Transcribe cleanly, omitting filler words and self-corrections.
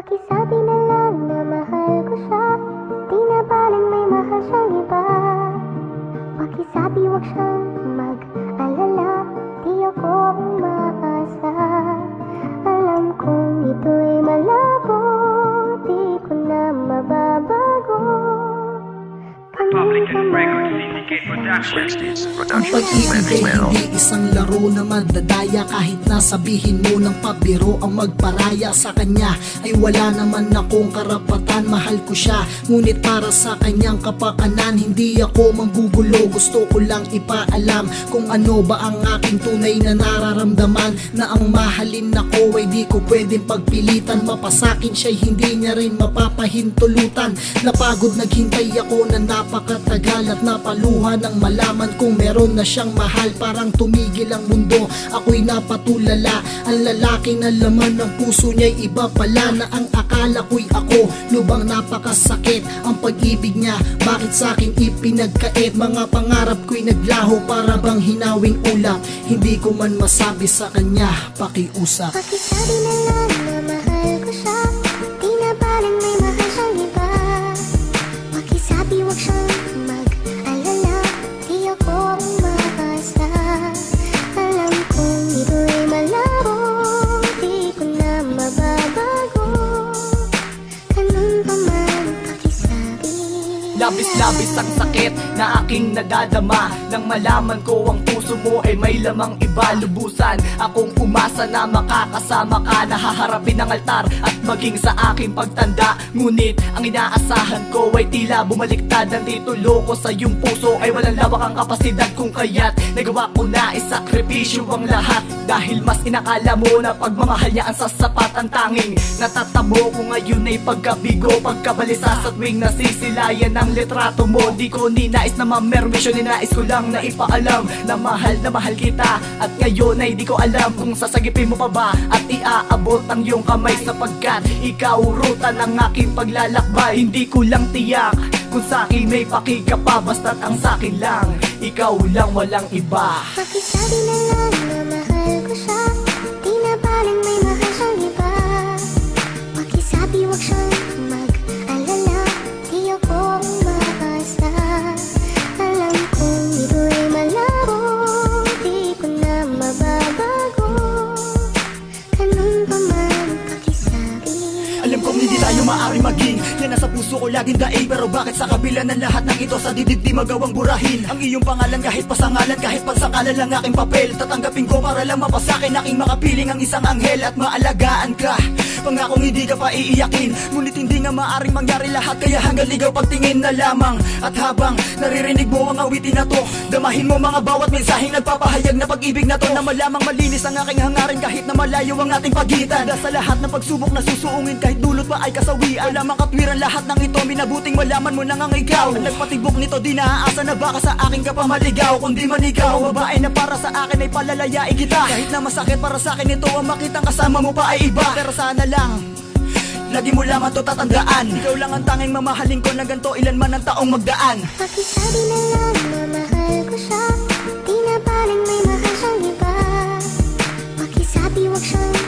Pakisabi na lang na mahal ko siya, di na baling may mahal siyang iba. Pakisabi wag siyang mag-alala, di ako umaasa. Alam kong ito'y malabo, di ko na mababago. Ang pag-ibig ay hindi isang laro na madadaya. Kahit na sabihin mo ng pabiro ang magparaya sa kanya, ay wala naman akong karapatan. Mahal ko siya, ngunit para sa kanyang kapakanan, hindi ako manggugulo. Gusto ko lang ipaalam kung ano ba ang aking tunay na nararamdaman. Na ang mahalin ako ay di ko pwedeng pagpilitan. Mapasakin siya'y hindi niya rin mapapahintulutan. Napagod naghintay ako na napakatagal, at napaluha ng malaman kung meron na siyang mahal. Parang tumigil ang mundo, ako'y napatulala. Ang lalaking na laman ng puso niya'y iba pala. Na ang akala ko'y ako, lubang napakasakit ang pag-ibig niya. Bakit sa'kin ipinagkait? Mga pangarap ko'y naglaho, para bang hinawing ulap. Hindi ko man masabi sa kanya, pakiusap. Pakisabi na lang na mahal ko siya, di na baling may mahal siyang iba. Pakisabi wag siyang mag-alala, di ako umaasa. Alam kong ito'y malabo, di ko na mababago. Ganun pa man pakisabi. Labis-labis ang sakit na aking nadadama nang malaman ko ang puso mo ay may lamang iba. Lubusan akong umasa na makakasama ka, na haharapin ang altar at maging sa aking pagtanda. Ngunit ang inaasahan ko ay tila bumaliktad. Ang titulo ko sa iyong puso ay walang lawak ang kapasidad, kung kaya't nagawa ko na isakripisyo ang lahat. Dahil mas inakala mo na pagmamahal niya ang sasapat. Ang tanging natatamo ko ngayon ay pagkabigo, pagkabalisa sa tuwing nasisilayan ang litrato mo. Di ko ninais na mamerwisyo, ninais ko lang na ipaalam na mahal kita. At ngayon ay di ko alam kung sasagipin mo pa ba at iaabot ang iyong kamay, sapagkat ikaw ruta ng aking paglalakbay. Hindi ko lang tiyak kung sa'kin may pakika pa, basta't ang sa'kin lang ikaw lang, walang iba. Pakisabi na lang na mahal ko siya, di na baling may mahal siyang iba. Pakisabi wag siyang mag-alala, di ako umaasa. Alam kong ito'y malabo, di ko na mababago. Ganun pa man pakisabi. Alam kong hindi tayo maaari maging yan nasa puso ko laging daig, pero bakit sa kabila ng lahat ng ito sa dibdib di magawang burahin ang iyong pangalan? Kahit pasangalan, kahit pagsakalan lang aking papel, tatanggapin ko para lang mapasakin aking makapiling ang isang anghel at maalagaan ka. Pangakong hindi ka pa iiyakin, ngunit hindi nga maaring mangyari lahat, kaya hanggang ligaw pagtingin na lamang. At habang naririnig mo ang awitin na to, damahin mo mga bawat mensaheng nagpapahayag na pag-ibig na to, na malamang malinis ang aking hangarin kahit na malayo ang ating pagitan. Sa lahat ng pagsubok na susuungin, kahit dulot pa ay kasawian, lamang katwiran lahat ng ito, minabuting malaman mo nang ang ikaw ang nagpatibok nito. Di naaasa na baka sa akin ka pa maligaw, kundi man ikaw babae na para sa akin ay palalayain kita. Kahit na masakit para sa akin ito ang makitang kasama mo pa ay iba, pero sana lang lagi mo lamang to tatandaan, ikaw lang ang tanging mamahalin ko na ganito ilan man ang taong magdaan. Pakisabi na lang na mahal ko siya, di na baling may mahal siyang iba. Pakisabi wag siyang